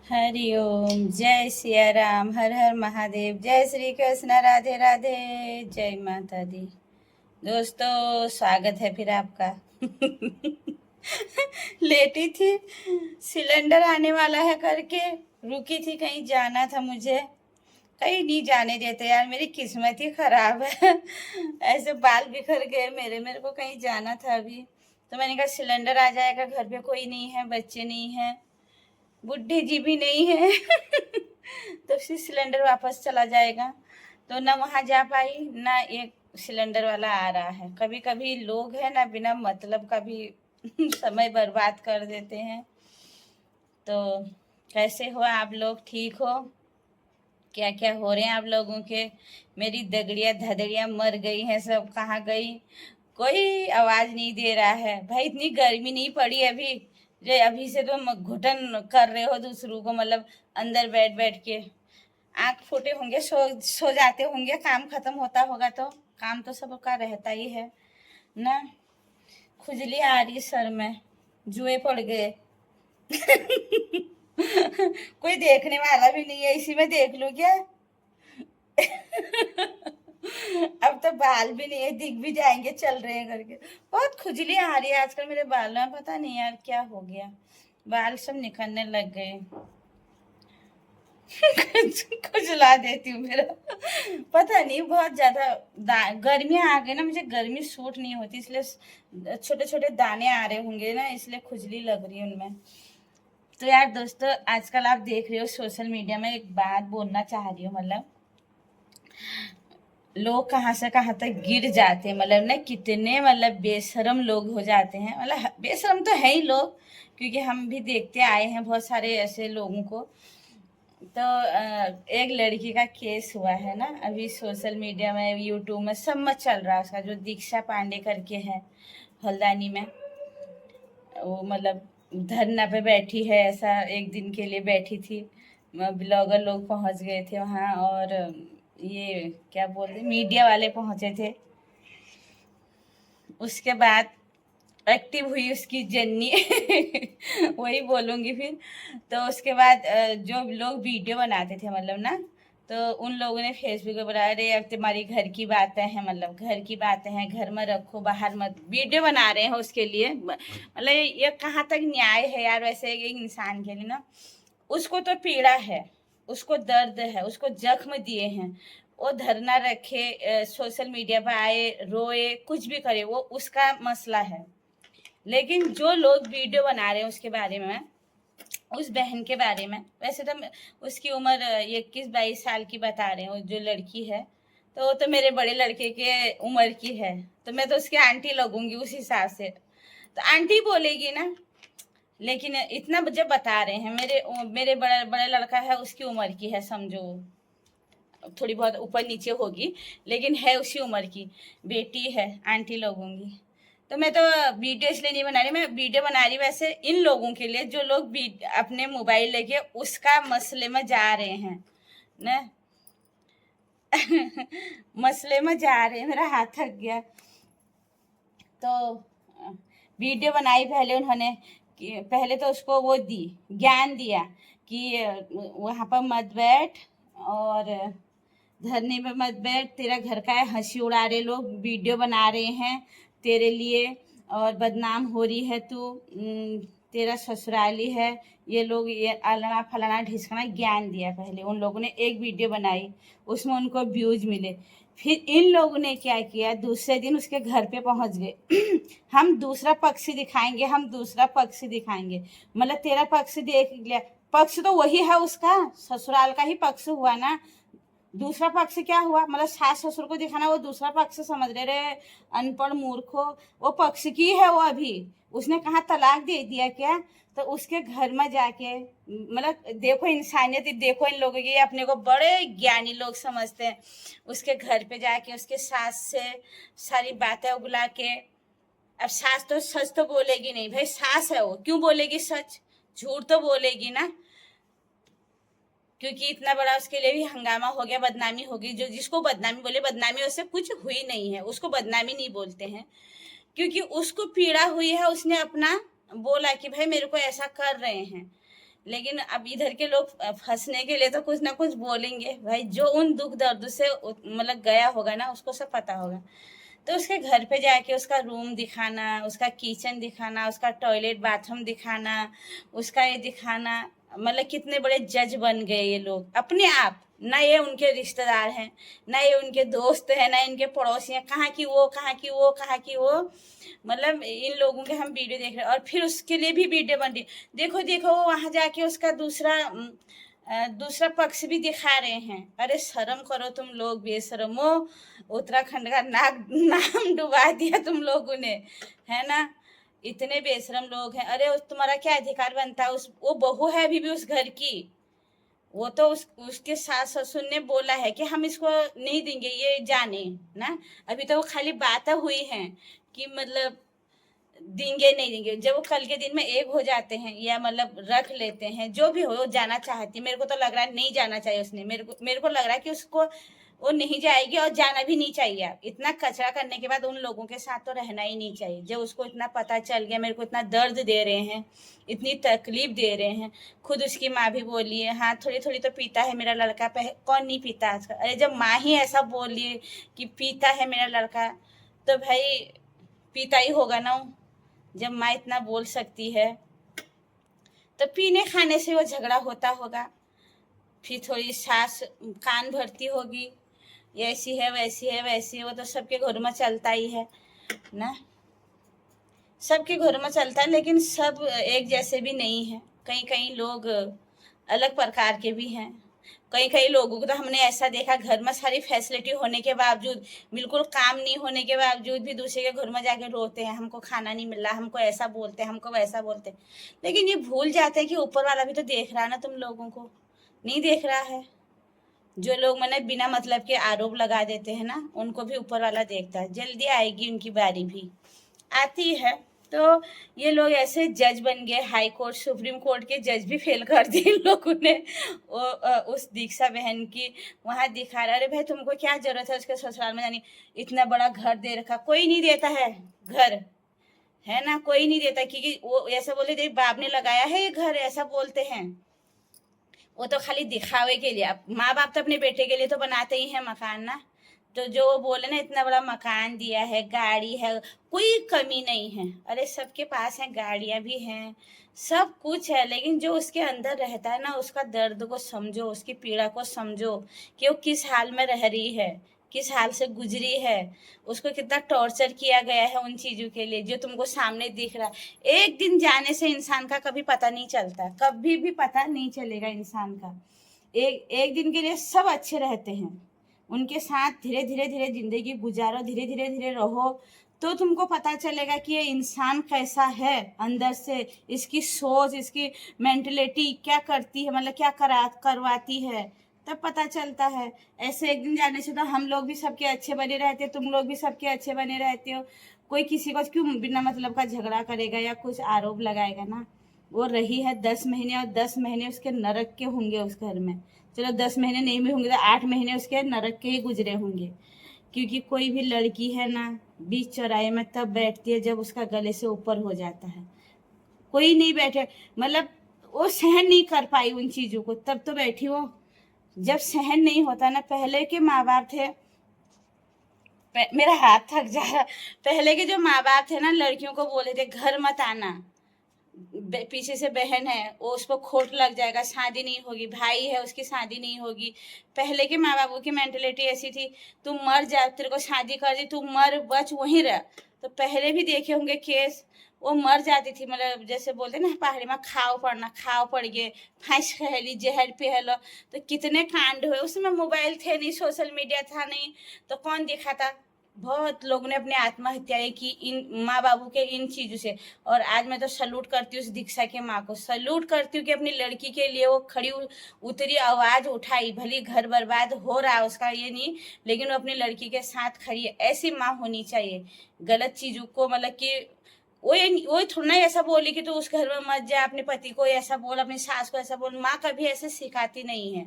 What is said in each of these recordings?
हरि ओम। जय सिया राम। हर हर महादेव। जय श्री कृष्ण। राधे राधे। जय माता दी। दोस्तों, स्वागत है फिर आपका। लेटी थी, सिलेंडर आने वाला है करके रुकी थी। कहीं जाना था मुझे, कहीं नहीं जाने देते यार, मेरी किस्मत ही खराब है। ऐसे बाल बिखर गए मेरे को कहीं जाना था अभी। तो मैंने कहा सिलेंडर आ जाएगा, घर पे कोई नहीं है, बच्चे नहीं है, बुढ़ी जी भी नहीं है। तो फिर सिलेंडर वापस चला जाएगा। तो ना वहां जा पाई, ना एक सिलेंडर वाला आ रहा है। कभी कभी लोग है ना, बिना मतलब का भी समय बर्बाद कर देते हैं। तो कैसे हो आप लोग? ठीक हो? क्या क्या हो रहे हैं आप लोगों के? मेरी दगड़िया धदड़िया मर गई हैं, सब कहाँ गई? कोई आवाज नहीं दे रहा है भाई। इतनी गर्मी नहीं पड़ी अभी, जो अभी से तो घुटन कर रहे हो दूसरों को, मतलब अंदर बैठ बैठ के आंख फूटे होंगे, सो जाते होंगे। काम खत्म होता होगा तो काम तो सबका रहता ही है ना। खुजली आ रही सर में, जुए पड़ गए। कोई देखने वाला भी नहीं है, इसी में देख लो क्या? अब तो बाल भी नहीं है, दिख भी जाएंगे चल रहे हैं करके। बहुत खुजली आ रही है आजकल मेरे बालों में, पता नहीं यार क्या हो गया, बाल सब निकलने लग गए। खुजला देती हूँ मेरा, पता नहीं, बहुत ज्यादा गर्मियाँ आ गई ना, मुझे गर्मी सूट नहीं होती, इसलिए छोटे छोटे दाने आ रहे होंगे ना, इसलिए खुजली लग रही है उनमें। तो यार दोस्तों, आजकल आप देख रहे हो सोशल मीडिया में, एक बात बोलना चाह रही हूँ, मतलब लोग कहाँ से कहाँ तक गिर जाते हैं, मतलब ना कितने मतलब बेशरम लोग हो जाते हैं। मतलब बेशरम तो है ही लोग, क्योंकि हम भी देखते आए हैं बहुत सारे ऐसे लोगों को। तो एक लड़की का केस हुआ है ना अभी, सोशल मीडिया में, यूट्यूब में सब में चल रहा है उसका, जो दीक्षा पांडे करके है, हल्द्वानी में। वो मतलब धरना पे बैठी है, ऐसा एक दिन के लिए बैठी थी। ब्लॉगर लोग पहुंच गए थे वहां, और ये क्या बोलते, मीडिया वाले पहुंचे थे। उसके बाद एक्टिव हुई उसकी जर्नी। वही बोलूंगी फिर। तो उसके बाद जो लोग वीडियो बनाते थे, मतलब ना, तो उन लोगों ने फेसबुक पे बनाया, अरे अब तुम्हारी घर की बातें हैं, मतलब घर की बातें हैं, घर में रखो, बाहर मत। वीडियो बना रहे हैं उसके लिए, मतलब ये कहाँ तक न्याय है यार? वैसे एक इंसान के लिए ना, उसको तो पीड़ा है, उसको दर्द है, उसको जख्म दिए हैं, वो धरना रखे, सोशल मीडिया पर आए, रोए, कुछ भी करे, वो उसका मसला है। लेकिन जो लोग वीडियो बना रहे हैं उसके बारे में, उस बहन के बारे में, वैसे तो उसकी उम्र 21-22 साल की बता रहे हैं, जो लड़की है, तो वो तो मेरे बड़े लड़के के उम्र की है, तो मैं तो उसकी आंटी लगूंगी उस हिसाब से, तो आंटी बोलेगी ना। लेकिन इतना जब बता रहे हैं, मेरे मेरे बड़ा बड़ा लड़का है, उसकी उम्र की है समझो, थोड़ी बहुत ऊपर नीचे होगी, लेकिन है उसी उम्र की, बेटी है, आंटी लगूंगी। तो मैं तो वीडियो इसलिए नहीं बना रही, मैं वीडियो बना रही वैसे इन लोगों के लिए जो लोग अपने मोबाइल लेके उसका मसले में जा रहे हैं ना। मसले में जा रहे हैं, मेरा हाथ थक गया। तो वीडियो बनाई पहले उन्होंने, कि पहले तो उसको वो दी, ज्ञान दिया कि वहाँ पर मत बैठ, और धरने में मत बैठ, तेरा घर का है, हंसी उड़ा रहे लोग, वीडियो बना रहे हैं तेरे लिए, और बदनाम हो रही है तू, तेरा ससुराली है, ये लोग, ये अलाना फलाना ढिसकना। ज्ञान दिया पहले उन लोगों ने, एक वीडियो बनाई, उसमें उनको व्यूज मिले। फिर इन लोगों ने क्या किया, दूसरे दिन उसके घर पे पहुंच गए। हम दूसरा पक्ष दिखाएंगे, हम दूसरा पक्ष दिखाएंगे, मतलब तेरा पक्ष देख लिया, पक्ष तो वही है उसका, ससुराल का ही पक्ष हुआ ना। दूसरा पक्ष क्या हुआ, मतलब सास ससुर को दिखाना, वो दूसरा पक्ष समझ रहे अनपढ़ मूर्खो। वो पक्ष की है वो, अभी उसने कहा तलाक दे दिया क्या? तो उसके घर में जाके, मतलब देखो इंसानियत, देखो इन लोगों की, अपने को बड़े ज्ञानी लोग समझते हैं। उसके घर पे जाके उसके सास से सारी बातें उगला के, अब सास तो सच तो बोलेगी नहीं भाई, सास है वो, क्यों बोलेगी सच? झूठ तो बोलेगी ना, क्योंकि इतना बड़ा उसके लिए भी हंगामा हो गया, बदनामी हो गई। जो जिसको बदनामी बोले, बदनामी उससे कुछ हुई नहीं है, उसको बदनामी नहीं बोलते हैं, क्योंकि उसको पीड़ा हुई है, उसने अपना बोला कि भाई मेरे को ऐसा कर रहे हैं। लेकिन अब इधर के लोग फंसने के लिए तो कुछ ना कुछ बोलेंगे भाई। जो उन दुख दर्द से मतलब गया होगा ना, उसको सब पता होगा। तो उसके घर पे जाके उसका रूम दिखाना, उसका किचन दिखाना, उसका टॉयलेट बाथरूम दिखाना, उसका ये दिखाना, मतलब कितने बड़े जज बन गए ये लोग अपने आप। ना ये उनके रिश्तेदार हैं, ना ये उनके दोस्त हैं, ना इनके पड़ोसी हैं, कहाँ की वो, कहाँ की वो, कहाँ की वो। मतलब इन लोगों के हम वीडियो देख रहे हैं और फिर उसके लिए भी वीडियो बन रही। देखो देखो वो वहां जाके उसका दूसरा पक्ष भी दिखा रहे हैं। अरे शर्म करो तुम लोग, बेशरमो। उत्तराखंड का नाम डुबा दिया तुम लोगों ने, है ना। इतने बेशरम लोग हैं। अरे तुम्हारा क्या अधिकार बनता है? वो बहू है अभी भी उस घर की। वो तो उसके सास ससुर ने बोला है कि हम इसको नहीं देंगे, ये जाने ना। अभी तो वो खाली बातें हुई हैं कि मतलब देंगे नहीं देंगे। जब वो कल के दिन में एक हो जाते हैं या मतलब रख लेते हैं, जो भी हो, वो जाना चाहती। मेरे को तो लग रहा है नहीं जाना चाहिए उसने। मेरे को लग रहा है कि उसको वो नहीं जाएगी और जाना भी नहीं चाहिए। इतना कचरा करने के बाद उन लोगों के साथ तो रहना ही नहीं चाहिए। जब उसको इतना पता चल गया, मेरे को इतना दर्द दे रहे हैं, इतनी तकलीफ दे रहे हैं। खुद उसकी माँ भी बोली है, हाँ थोड़ी थोड़ी तो पीता है मेरा लड़का। कौन नहीं पीता आजकल? अरे जब माँ ही ऐसा बोली कि पीता है मेरा लड़का, तो भाई पीता ही होगा ना। जब माँ इतना बोल सकती है तो पीने खाने से वो झगड़ा होता होगा। फिर थोड़ी सास कान भरती होगी, ऐसी है वैसी है वैसी है। वो तो सबके घर में चलता ही है ना, सबके घर में चलता है। लेकिन सब एक जैसे भी नहीं है। कई कई लोग अलग प्रकार के भी हैं। कई कई लोगों को तो हमने ऐसा देखा, घर में सारी फैसिलिटी होने के बावजूद, बिल्कुल काम नहीं होने के बावजूद भी दूसरे के घर में जाके रोते हैं, हमको खाना नहीं मिल रहा, हमको ऐसा बोलते हैं, हमको वैसा बोलते हैं। लेकिन ये भूल जाते हैं कि ऊपर वाला भी तो देख रहा है ना, तुम लोगों को नहीं देख रहा है। जो लोग मैंने बिना मतलब के आरोप लगा देते हैं ना, उनको भी ऊपर वाला देखता है। जल्दी आएगी उनकी बारी भी, आती है। तो ये लोग ऐसे जज बन गए, हाई कोर्ट सुप्रीम कोर्ट के जज भी फेल कर दिए इन लोगों ने। उस दीक्षा बहन की वहां दिखा रहा। अरे भाई तुमको क्या जरूरत है उसके ससुराल में जानी? इतना बड़ा घर दे रखा, कोई नहीं देता है घर, है ना। कोई नहीं देता, क्योंकि वो ऐसा बोले देख बाप ने लगाया है ये घर, ऐसा बोलते हैं। वो तो खाली दिखावे के लिए। अब माँ बाप तो अपने बेटे के लिए तो बनाते ही हैं मकान ना। तो जो वो बोले ना इतना बड़ा मकान दिया है, गाड़ी है, कोई कमी नहीं है। अरे सबके पास है, गाड़ियां भी हैं, सब कुछ है। लेकिन जो उसके अंदर रहता है ना, उसका दर्द को समझो, उसकी पीड़ा को समझो कि वो किस हाल में रह रही है, किस हाल से गुजरी है। उसको कितना टॉर्चर किया गया है उन चीजों के लिए जो तुमको सामने दिख रहा है। एक दिन जाने से इंसान का कभी पता नहीं चलता, कभी भी पता नहीं चलेगा इंसान का। एक एक दिन के लिए सब अच्छे रहते हैं, उनके साथ धीरे धीरे धीरे जिंदगी गुजारो, धीरे धीरे धीरे रहो, तो तुमको पता चलेगा कि ये इंसान कैसा है अंदर से, इसकी सोच, इसकी मेंटलिटी क्या करती है, मतलब क्या करवाती है, तब पता चलता है। ऐसे एक दिन जाने से तो हम लोग भी सबके अच्छे बने रहते हो, तुम लोग भी सबके अच्छे बने रहते हो। कोई किसी को क्यों बिना मतलब का झगड़ा करेगा या कुछ आरोप लगाएगा ना। वो रही है 10 महीने, और 10 महीने उसके नरक के होंगे उस घर में। चलो 10 महीने नहीं भी होंगे तो 8 महीने उसके नरक के ही गुजरे होंगे। क्योंकि कोई भी लड़की है ना, बीच चौराहे में तब बैठती है जब उसका गले से ऊपर हो जाता है। कोई नहीं बैठे, मतलब वो सहन नहीं कर पाई उन चीजों को, तब तो बैठी वो। जब सहन नहीं होता ना, पहले के माँ बाप थे, मेरा हाथ थक जा रहा। पहले के जो माँ बाप थे ना, लड़कियों को बोले थे घर मत आना, पीछे से बहन है वो, उसको खोट लग जाएगा, शादी नहीं होगी, भाई है उसकी शादी नहीं होगी। पहले के माँ बापों की मेंटेलिटी ऐसी थी, तुम मर जा, तेरे को शादी कर दी, तू मर बच वहीं रह। तो पहले भी देखे होंगे केस, वो मर जाती थी, मतलब जैसे बोलते ना पहाड़ी में खाओ पड़ना, खाओ पड़ गए, फांस खहली, जहर पिहलो। तो कितने कांड हुए। उसमें मोबाइल थे नहीं, सोशल मीडिया था नहीं, तो कौन दिखाता। बहुत लोगों ने अपने आत्महत्याएं की इन माँ बाबू के इन चीजों से। और आज मैं तो सल्यूट करती हूँ उस दीक्षा के माँ को, सल्यूट करती हूँ कि अपनी लड़की के लिए वो खड़ी उतरी, आवाज उठाई। भली घर बर्बाद हो रहा है उसका ये नहीं, लेकिन वो अपनी लड़की के साथ खड़ी है। ऐसी माँ होनी चाहिए। गलत चीजों को मतलब कि वो थोड़ा ना ऐसा बोली कि तू उस घर में मत जा, अपने पति को ऐसा बोल, अपनी सास को ऐसा बोल। माँ कभी ऐसे सिखाती नहीं है,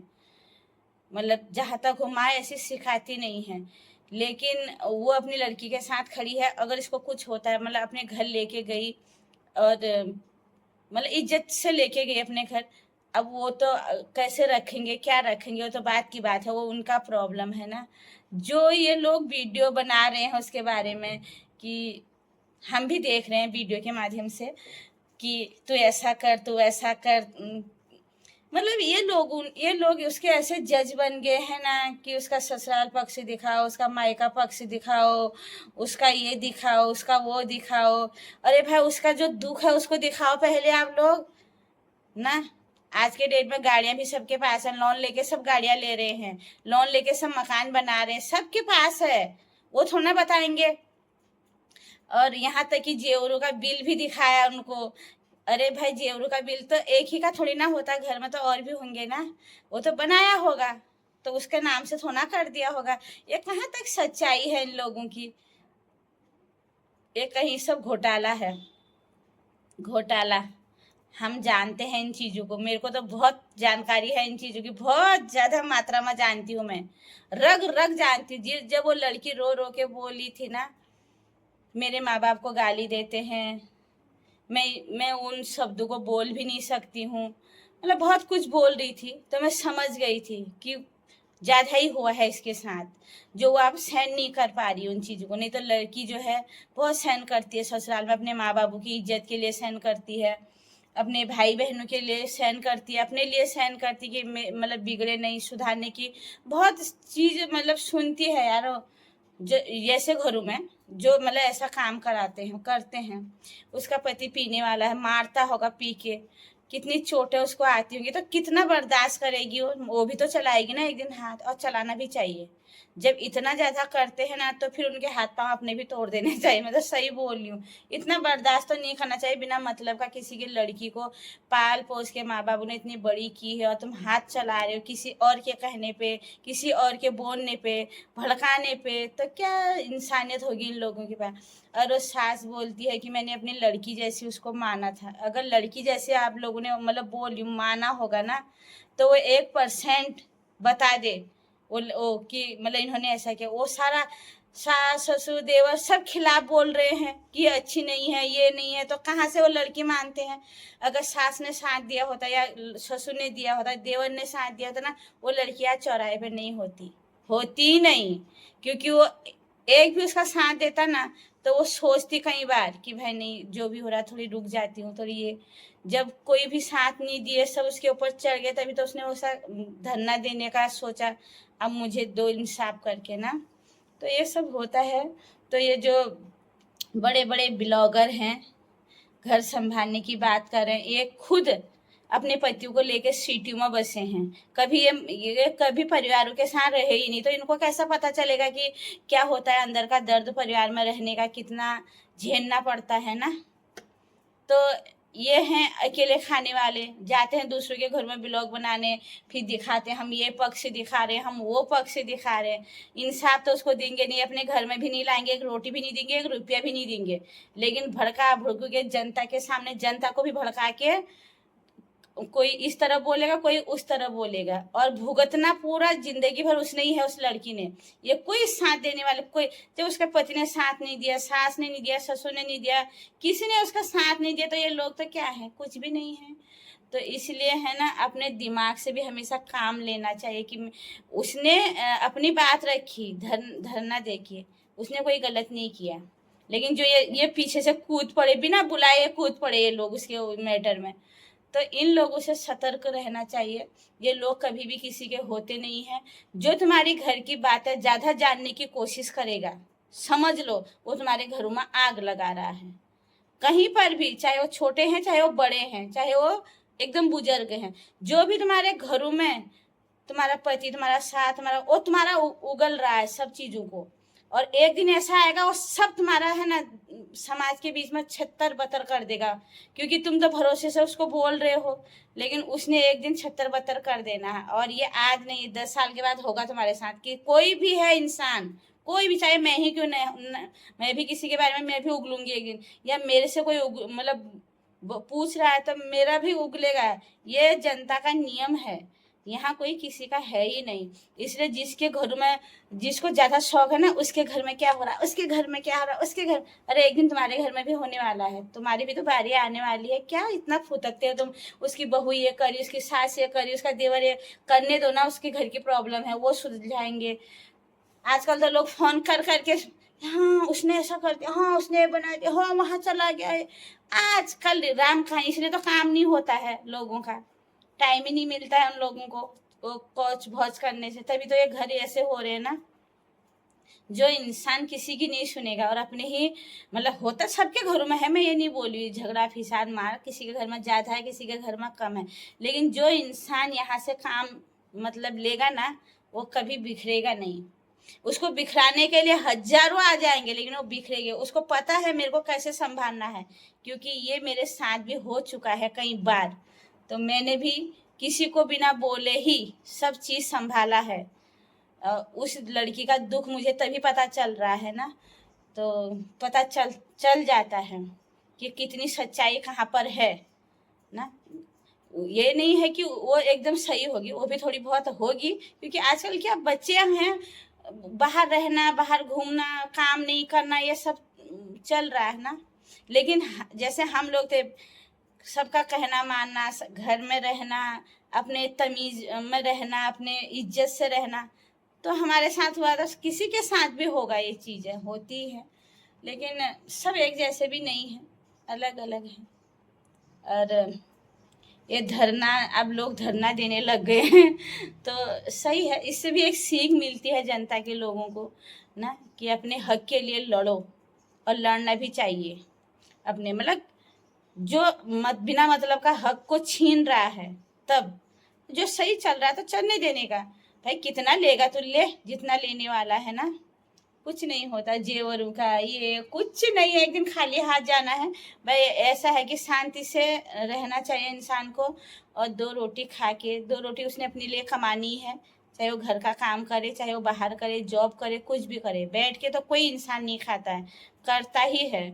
मतलब जहां तक हो माँ ऐसी सिखाती नहीं है। लेकिन वो अपनी लड़की के साथ खड़ी है। अगर इसको कुछ होता है, मतलब अपने घर लेके गई, और मतलब इज्जत से लेके गई अपने घर। अब वो तो कैसे रखेंगे, क्या रखेंगे, वो तो बात की बात है, वो उनका प्रॉब्लम है ना। जो ये लोग वीडियो बना रहे हैं उसके बारे में, कि हम भी देख रहे हैं वीडियो के माध्यम से कि तू ऐसा कर, तू ऐसा कर, मतलब ये लोग उसके ऐसे जज बन गए हैं ना कि उसका ससुराल पक्ष दिखाओ, उसका मायका पक्ष दिखाओ, उसका ये दिखाओ, उसका वो दिखाओ। अरे भाई, उसका जो दुख है उसको दिखाओ पहले आप लोग ना। आज के डेट में गाड़ियां भी सबके पास है, लोन लेके सब गाड़ियां ले रहे हैं, लोन लेके सब मकान बना रहे हैं, सबके पास है, वो थोड़ा ना बताएंगे। और यहाँ तक कि जेवरों का बिल भी दिखाया उनको। अरे भाई, जेवरों का बिल तो एक ही का थोड़ी ना होता, घर में तो और भी होंगे ना, वो तो बनाया होगा, तो उसके नाम से थोड़ा कर दिया होगा। ये कहाँ तक सच्चाई है इन लोगों की? ये कहीं सब घोटाला है, घोटाला। हम जानते हैं इन चीज़ों को, मेरे को तो बहुत जानकारी है इन चीज़ों की, बहुत ज़्यादा मात्रा में जानती हूँ मैं, रग रग जानती हूँ। जब वो लड़की रो रो के बोली थी ना, मेरे माँ बाप को गाली देते हैं, मैं उन शब्दों को बोल भी नहीं सकती हूँ, मतलब बहुत कुछ बोल रही थी, तो मैं समझ गई थी कि ज़्यादा ही हुआ है इसके साथ, जो वो आप सहन नहीं कर पा रही उन चीज़ों को। नहीं तो लड़की जो है बहुत सहन करती है ससुराल में, अपने माँ बाबू की इज्जत के लिए सहन करती है, अपने भाई बहनों के लिए सहन करती है, अपने लिए सहन करती है कि मतलब बिगड़े नहीं, सुधारने की बहुत चीज़ मतलब सुनती है यार। जो ऐसे घरों में जो मतलब ऐसा काम कराते हैं, करते हैं, उसका पति पीने वाला है, मारता होगा पी के, कितनी चोटें उसको आती होंगी, तो कितना बर्दाश्त करेगी वो भी तो चलाएगी ना एक दिन हाथ, और चलाना भी चाहिए। जब इतना ज़्यादा करते हैं ना, तो फिर उनके हाथ पांव अपने भी तोड़ देने चाहिए, मैं तो सही बोल रही हूँ। इतना बर्दाश्त तो नहीं करना चाहिए बिना मतलब का, किसी की लड़की को पाल पोस के माँ बाबू ने इतनी बड़ी की है और तुम हाथ चला रहे हो किसी और के कहने पे, किसी और के बोलने पे, भड़काने पे, तो क्या इंसानियत होगी इन लोगों के पास। और वो सास बोलती है कि मैंने अपनी लड़की जैसी उसको माना था। अगर लड़की जैसे आप लोगों ने मतलब बोल माना होगा ना, तो वो 1% बता दे वो कि मतलब इन्होंने ऐसा किया। वो सारा सास ससुर देवर सब खिलाफ बोल रहे हैं कि अच्छी नहीं है, ये नहीं है, तो कहाँ से वो लड़की मानते हैं? अगर सास ने साथ दिया होता या ससुर ने दिया होता, देवर ने साथ दिया होता ना, वो लड़की आज चौराहे पे नहीं होती, होती ही नहीं। क्योंकि वो एक भी उसका साथ देता ना, तो वो सोचती कई बार कि भाई नहीं, जो भी हो रहा थोड़ी रुक जाती हूँ थोड़ी ये। जब कोई भी साथ नहीं दिए, सब उसके ऊपर चढ़ गए, तभी तो उसने वो धरना देने का सोचा, अब मुझे दो इंसाफ करके ना। तो ये सब होता है। तो ये जो बड़े बड़े ब्लॉगर हैं, घर संभालने की बात कर रहे हैं, ये खुद अपने पतियों को लेकर सिटी में बसे हैं। कभी ये कभी परिवारों के साथ रहे ही नहीं, तो इनको कैसा पता चलेगा कि क्या होता है अंदर का दर्द, परिवार में रहने का कितना झेलना पड़ता है ना। तो ये हैं अकेले खाने वाले, जाते हैं दूसरों के घर में ब्लॉग बनाने, फिर दिखाते हैं हम ये पक्ष दिखा रहे हैं, हम वो पक्ष दिखा रहे हैं। इंसाफ तो उसको देंगे नहीं, अपने घर में भी नहीं लाएंगे, एक रोटी भी नहीं देंगे, एक रुपया भी नहीं देंगे, लेकिन भड़का भड़कू के जनता के सामने, जनता को भी भड़का के कोई इस तरह बोलेगा, कोई उस तरह बोलेगा, और भुगतना पूरा जिंदगी भर उसने ही है, उस लड़की ने। ये कोई साथ देने वाले कोई, जब उसके पति ने साथ नहीं दिया, सास ने नहीं दिया, ससुर ने नहीं दिया, किसी ने उसका साथ नहीं दिया, तो ये लोग तो क्या है, कुछ भी नहीं है। तो इसलिए है ना, अपने दिमाग से भी हमेशा काम लेना चाहिए कि उसने अपनी बात रखी, धरना देखिए, उसने कोई गलत नहीं किया, लेकिन जो ये पीछे से कूद पड़े, बिना बुलाए कूद पड़े ये लोग उसके मैटर में, तो इन लोगों से सतर्क रहना चाहिए। ये लोग कभी भी किसी के होते नहीं हैं। जो तुम्हारी घर की बात है ज़्यादा जानने की कोशिश करेगा, समझ लो वो तुम्हारे घरों में आग लगा रहा है। कहीं पर भी, चाहे वो छोटे हैं, चाहे वो बड़े हैं, चाहे वो एकदम बुजुर्ग हैं, जो भी तुम्हारे घरों में तुम्हारा पति, तुम्हारा साथ, तुम्हारा वो तुम्हारा उगल रहा है सब चीज़ों को, और एक दिन ऐसा आएगा वो सब तुम्हारा है ना समाज के बीच में छत्तर बतर कर देगा, क्योंकि तुम तो भरोसे से उसको बोल रहे हो, लेकिन उसने एक दिन छत्तर बतर कर देना है। और ये आज नहीं, 10 साल के बाद होगा तुम्हारे साथ, कि कोई भी है इंसान, कोई भी, चाहे मैं ही क्यों नहीं, मैं भी किसी के बारे में मैं भी उगलूंगी एक दिन, या मेरे से कोई मतलब पूछ रहा है तो मेरा भी उगलेगा। ये जनता का नियम है, यहाँ कोई किसी का है ही नहीं। इसलिए जिसके घर में जिसको ज्यादा शौक है ना, उसके घर में क्या हो रहा है, उसके घर में क्या हो रहा है, उसके घर, अरे एक दिन तुम्हारे घर में भी होने वाला है, तुम्हारी भी तो बारी आने वाली है, क्या इतना फुदकते हो तुम। उसकी बहू ये करी, उसकी सास ये करी, उसका देवर ये, करने दो ना, उसके घर की प्रॉब्लम है, वो सुलझाएंगे। आजकल तो लोग फोन कर करके, हाँ उसने ऐसा कर दिया, हाँ उसने ये बना दिया, हाँ वहां चला गया है। आजकल राम कहा, इसलिए तो काम नहीं होता है लोगों का, टाइम ही नहीं मिलता है उन लोगों को वो कौच भौच करने से, तभी तो ये घर ऐसे हो रहे हैं ना। जो इंसान किसी की नहीं सुनेगा और अपने ही, मतलब होता सबके घरों में है, मैं ये नहीं बोल रही झगड़ा फिसाद मार किसी के घर में ज्यादा है, किसी के घर में कम है, लेकिन जो इंसान यहाँ से काम मतलब लेगा ना, वो कभी बिखरेगा नहीं। उसको बिखराने के लिए हजारों आ जाएंगे, लेकिन वो बिखरेंगे। उसको पता है मेरे को कैसे संभालना है, क्योंकि ये मेरे साथ भी हो चुका है कई बार। तो मैंने भी किसी को बिना बोले ही सब चीज संभाला है। उस लड़की का दुख मुझे तभी पता चल रहा है ना, तो पता चल चल जाता है कि कितनी सच्चाई कहाँ पर है ना। ये नहीं है कि वो एकदम सही होगी, वो भी थोड़ी बहुत होगी, क्योंकि आजकल क्या बच्चे हैं, बाहर रहना, बाहर घूमना, काम नहीं करना, ये सब चल रहा है ना। लेकिन जैसे हम लोग थे, सबका कहना मानना, घर में रहना, अपने तमीज में रहना, अपने इज्जत से रहना, तो हमारे साथ हुआ था, किसी के साथ भी होगा, ये चीजें होती है। लेकिन सब एक जैसे भी नहीं है, अलग अलग है। और ये धरना, अब लोग धरना देने लग गए हैं तो सही है, इससे भी एक सीख मिलती है जनता के लोगों को ना, कि अपने हक के लिए लड़ो, और लड़ना भी चाहिए। अपने मतलब जो बिना मतलब का हक को छीन रहा है, तब जो सही चल रहा है तो चलने देने का। भाई कितना लेगा तो ले, जितना लेने वाला है ना, कुछ नहीं होता जेवरों का, ये कुछ नहीं है, एक दिन खाली हाथ जाना है। भाई ऐसा है कि शांति से रहना चाहिए इंसान को, और दो रोटी खा के, दो रोटी उसने अपने लिए कमानी है, चाहे वो घर का काम करे, चाहे वो बाहर करे, जॉब करे, कुछ भी करे, बैठ के तो कोई इंसान नहीं खाता है, करता ही है।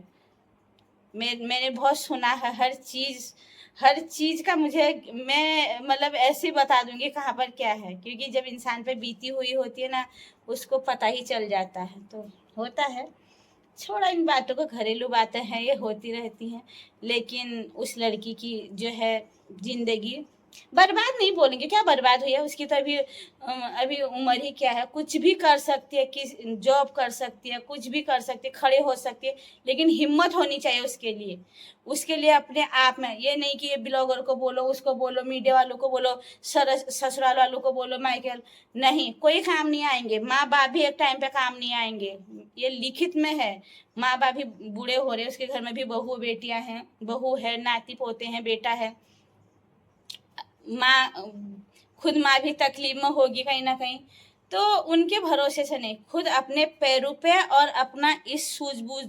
मैंने बहुत सुना है, हर चीज का मुझे, मैं मतलब ऐसे बता दूंगी कहाँ पर क्या है, क्योंकि जब इंसान पे बीती हुई होती है ना, उसको पता ही चल जाता है। तो होता है, छोड़ा इन बातों को, घरेलू बातें हैं, ये होती रहती हैं। लेकिन उस लड़की की जो है जिंदगी बर्बाद नहीं बोलेंगे, क्या बर्बाद हुई है उसकी, तो अभी उम्र ही क्या है, कुछ भी कर सकती है, किस जॉब कर सकती है, कुछ भी कर सकती है, खड़े हो सकती है, लेकिन हिम्मत होनी चाहिए उसके लिए अपने आप में। ये नहीं कि ये ब्लॉगर को बोलो, उसको बोलो, मीडिया वालों को बोलो, ससुराल वालों को बोलो, माइकल, नहीं, कोई काम नहीं आएंगे। माँ बाप भी एक टाइम पे काम नहीं आएंगे, ये लिखित में है। माँ बाप भी बूढ़े हो रहे हैं, उसके घर में भी बहू बेटियां हैं, बहू है, नाती पोते हैं, बेटा है, माँ, खुद माँ भी तकलीफ में होगी कहीं ना कहीं। तो उनके भरोसे से नहीं, खुद अपने पैरों पे और अपना इस सूझबूझ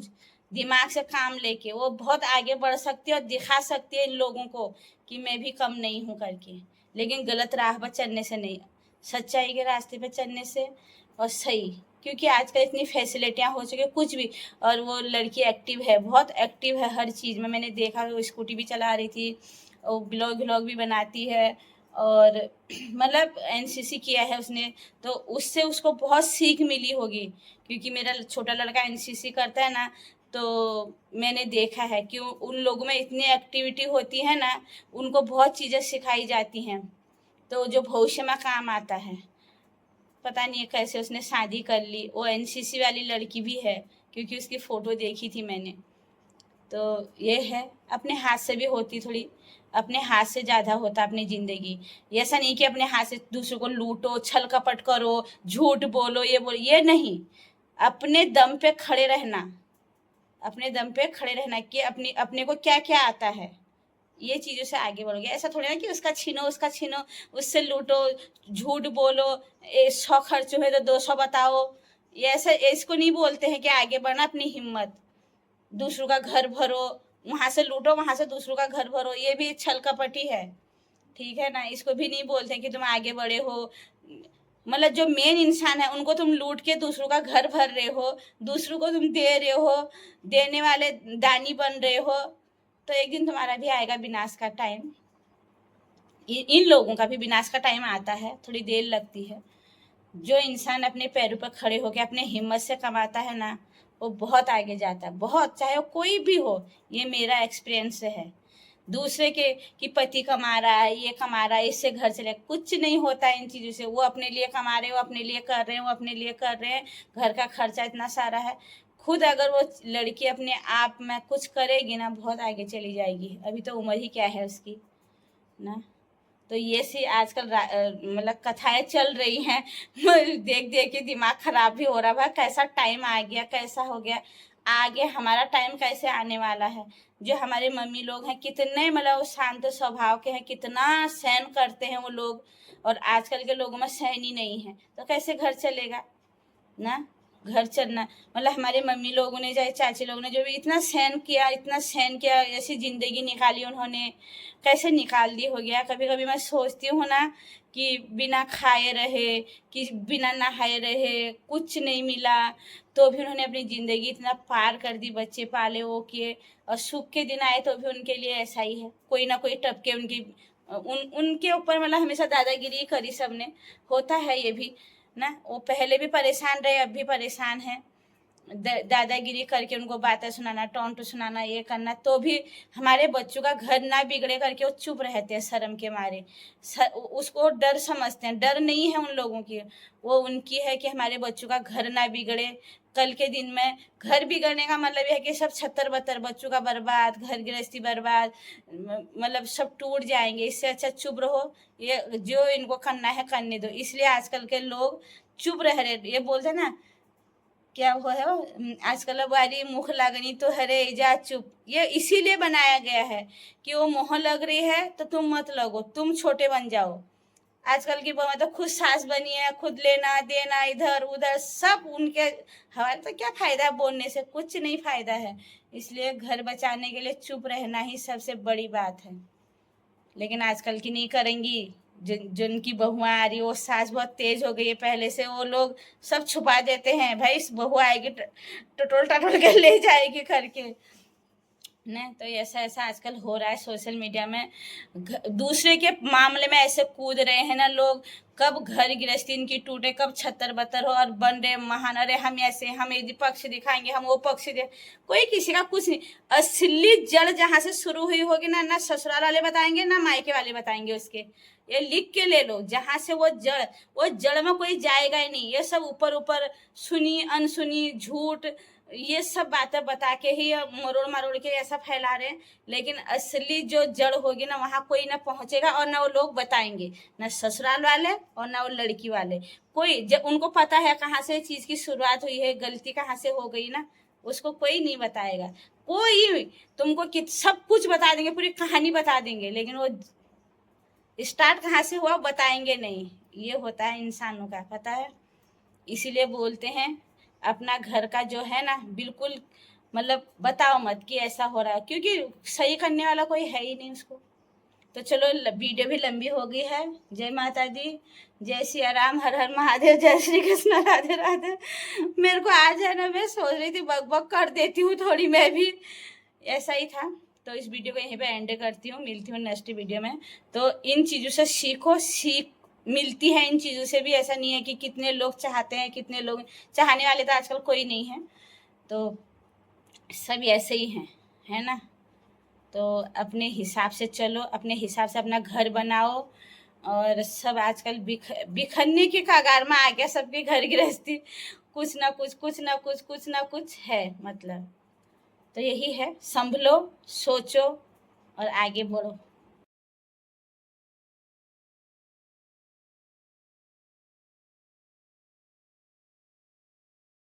दिमाग से काम लेके वो बहुत आगे बढ़ सकती है और दिखा सकती है इन लोगों को कि मैं भी कम नहीं हूँ करके। लेकिन गलत राह पर चलने से नहीं, सच्चाई के रास्ते पे चलने से, और सही, क्योंकि आजकल इतनी फैसिलिटियाँ हो चुकी है कुछ भी। और वो लड़की एक्टिव है, बहुत एक्टिव है हर चीज़ में, मैंने देखा वो स्कूटी भी चला रही थी, वो ब्लॉग भी बनाती है, और मतलब एनसीसी किया है उसने, तो उससे उसको बहुत सीख मिली होगी, क्योंकि मेरा छोटा लड़का एनसीसी करता है ना, तो मैंने देखा है कि उन लोगों में इतनी एक्टिविटी होती है ना, उनको बहुत चीज़ें सिखाई जाती हैं, तो जो भविष्य में काम आता है। पता नहीं कैसे उसने शादी कर ली, वो एनसीसी वाली लड़की भी है, क्योंकि उसकी फ़ोटो देखी थी मैंने। तो ये है, अपने हाथ से भी होती थोड़ी, अपने हाथ से ज़्यादा होता अपनी ज़िंदगी। ऐसा नहीं कि अपने हाथ से दूसरों को लूटो, छल कपट करो, झूठ बोलो, ये बोलो, ये नहीं। अपने दम पे खड़े रहना, अपने दम पे खड़े रहना कि अपने को क्या क्या आता है, ये चीज़ों से आगे बढ़ोगे। ऐसा थोड़ी ना कि उसका छीनो, उससे लूटो, झूठ बोलो, 100 खर्च हुए तो 200 बताओ, ये ऐसा इसको नहीं बोलते हैं कि आगे बढ़ना। अपनी हिम्मत, दूसरों का घर भरो, वहां से लूटो, वहां से दूसरों का घर भरो, ये भी छल कपटी है, ठीक है ना। इसको भी नहीं बोलते कि तुम आगे बढ़े हो, मतलब जो मेन इंसान है उनको तुम लूट के दूसरों का घर भर रहे हो, दूसरों को तुम दे रहे हो, देने वाले दानी बन रहे हो, तो एक दिन तुम्हारा भी आएगा विनाश का टाइम। इन लोगों का भी विनाश का टाइम आता है, थोड़ी देर लगती है। जो इंसान अपने पैरों पर खड़े होकर अपने हिम्मत से कमाता है ना, वो बहुत आगे जाता है, बहुत, चाहे वो कोई भी हो। ये मेरा एक्सपीरियंस है। दूसरे के कि पति कमा रहा है, ये कमा रहा है, इससे घर चले, कुछ नहीं होता है इन चीज़ों से। वो अपने लिए कमा रहे हैं, वो अपने लिए कर रहे हैं, वो अपने लिए कर रहे हैं, घर का खर्चा इतना सारा है। खुद अगर वो लड़की अपने आप में कुछ करेगी ना, बहुत आगे चली जाएगी। अभी तो उम्र ही क्या है उसकी ना। तो ये सी आजकल मतलब कथाएं चल रही हैं। देख देख के दिमाग खराब भी हो रहा है। कैसा टाइम आ गया, कैसा हो गया, आगे हमारा टाइम कैसे आने वाला है। जो हमारे मम्मी लोग हैं, कितने मतलब शांत स्वभाव के हैं, कितना सहन करते हैं वो लोग, और आजकल के लोगों में सहन ही नहीं है, तो कैसे घर चलेगा ना। घर चलना मतलब हमारे मम्मी लोगों ने, चाहे चाची लोगों ने, जो भी इतना सहन किया, इतना सहन किया, ऐसी ज़िंदगी निकाली उन्होंने, कैसे निकाल दी हो गया। कभी कभी मैं सोचती हूँ ना कि बिना खाए रहे, कि बिना नहाए रहे, कुछ नहीं मिला, तो भी उन्होंने अपनी ज़िंदगी इतना पार कर दी, बच्चे पाले वो किए, और सुख के दिन आए तो भी उनके लिए ऐसा ही है। कोई ना कोई टपके उनकी उनके ऊपर, मतलब हमेशा दादागिरी करी सबने, होता है ये भी ना। वो पहले भी परेशान रहे, अब भी परेशान है। दादागिरी करके उनको बातें सुनाना, टोंट सुनाना, ये करना, तो भी हमारे बच्चों का घर ना बिगड़े करके वो चुप रहते हैं शर्म के मारे। उसको डर समझते हैं। डर नहीं है उन लोगों की, वो उनकी है कि हमारे बच्चों का घर ना बिगड़े। कल के दिन में घर बिगड़ने का मतलब यह है कि सब छत्तर बत्तर, बच्चों का बर्बाद, घर गृहस्थी बर्बाद, मतलब सब टूट जाएंगे। इससे अच्छा चुप रहो, ये जो इनको करना है करने दो। इसलिए आजकल के लोग चुप रह रहे। ये बोलते ना, क्या हुआ है वो, आजकल वाली मुख लगनी तो हरे जा चुप। ये इसीलिए बनाया गया है कि वो मुँह लग रही है तो तुम मत लगो, तुम छोटे बन जाओ। आजकल की बहु तो खुद सास बनी है, खुद लेना देना, इधर उधर सब उनके। हमारे तो क्या फायदा है बोलने से, कुछ नहीं फायदा है। इसलिए घर बचाने के लिए चुप रहना ही सबसे बड़ी बात है। लेकिन आजकल की नहीं करेंगी। जिनकी बहुआं आ रही, वो सास बहुत तेज हो गई है पहले से, वो लोग सब छुपा देते हैं। भाई बहू आएगी टटोल टटोल के ले जाएगी करके न। तो ऐसा ऐसा आजकल हो रहा है सोशल मीडिया में। दूसरे के मामले में ऐसे कूद रहे हैं ना लोग, कब घर गृहस्थी इनकी टूटे, कब छत्तर बत्तर हो, और बन रहे महान, अरे हम ऐसे, हम ये पक्ष दिखाएंगे, हम वो पक्ष दे। कोई किसी का कुछ नहीं। असली जड़ जहाँ से शुरू हुई होगी ना, ना ससुराल वाले बताएंगे ना मायके वाले बताएंगे उसके। ये लिख के ले लो, जहाँ से वो जड़ में कोई जाएगा ही नहीं। ये सब ऊपर ऊपर सुनी अनसुनी झूठ, ये सब बातें बता के ही मरोड़ मरोड़ के ऐसा फैला रहे हैं। लेकिन असली जो जड़ होगी ना, वहाँ कोई ना पहुँचेगा, और ना वो लोग बताएंगे, ना ससुराल वाले और ना वो लड़की वाले। कोई जब उनको पता है कहाँ से चीज़ की शुरुआत हुई है, गलती कहाँ से हो गई ना, उसको कोई नहीं बताएगा। कोई तुमको सब कुछ बता देंगे, पूरी कहानी बता देंगे, लेकिन वो स्टार्ट कहाँ से हुआ बताएंगे नहीं। ये होता है इंसानों का, पता है। इसीलिए बोलते हैं अपना घर का जो है ना, बिल्कुल मतलब बताओ मत कि ऐसा हो रहा है, क्योंकि सही करने वाला कोई है ही नहीं उसको। तो चलो वीडियो भी लंबी हो गई है। जय माता दी, जय सिया राम, हर हर महादेव, जय श्री कृष्ण, राधे राधे। मेरे को आज है ना, मैं सोच रही थी बक बक कर देती हूँ थोड़ी मैं भी, ऐसा ही था। तो इस वीडियो को यहीं पे एंड करती हूँ, मिलती हूँ नेक्स्ट वीडियो में। तो इन चीज़ों से सीखो, सीख मिलती है इन चीज़ों से भी। ऐसा नहीं है कि कितने लोग चाहते हैं, कितने लोग चाहने वाले तो आजकल कोई नहीं है, तो सब ऐसे ही हैं, है ना। तो अपने हिसाब से चलो, अपने हिसाब से अपना घर बनाओ। और सब आजकल बिखरने की कगार में आ गया सबके घर गृहस्थी, कुछ ना कुछ, कुछ ना कुछ, कुछ ना कुछ है मतलब। तो यही है, संभलो, सोचो और आगे बढ़ो।